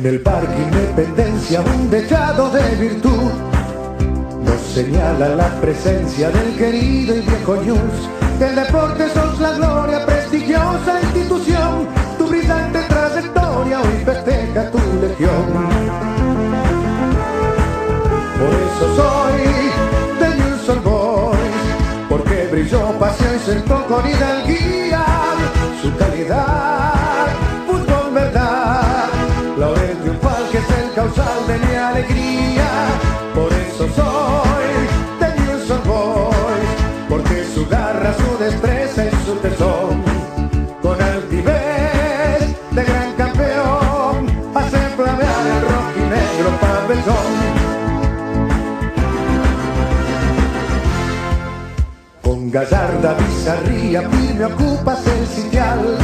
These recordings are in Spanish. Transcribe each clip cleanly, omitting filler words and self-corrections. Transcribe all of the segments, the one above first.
En el Parque Independencia un dechado de virtud nos señala la presencia del querido y viejo News. Del deporte sos la gloria, prestigiosa institución. Tu brillante trayectoria hoy festeja tu legión. Por eso soy de News All Boys, porque brilló, paseó y sentó con hidalguía su calidad, fútbol verdad, laurel triunfal que es el causal de mi alegría. Por eso soy de News All Boys, porque su garra, su destreza y su tesón, con altivez de gran campeón, hace flamear el rojinegro pabellón. Con gallarda bizarría firme ocupas el sitial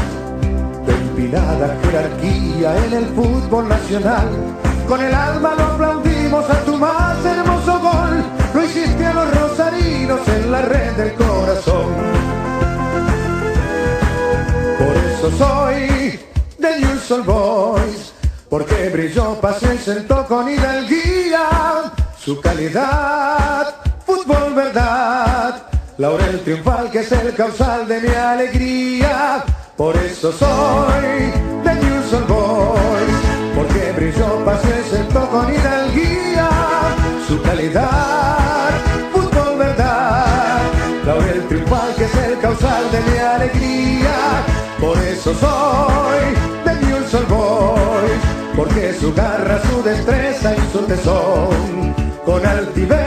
de empinada jerarquía en el fútbol nacional. Con el alma lo aplaudimos a tu más hermoso gol. Lo hiciste a los rosarinos en la red del corazón. Por eso soy de News All Boys, porque brilló, paseó y sentó con hidalguía su calidad, fútbol verdad, laurel triunfal que es el causal de mi alegría. Por eso soy de News All Boys, porque brilló, paseó y sentó con hidalguía su calidad, fútbol verdad, laurel triunfal que es el causal de mi alegría. Por eso soy de News All Boys, porque su garra, su destreza y su tesón, con altivez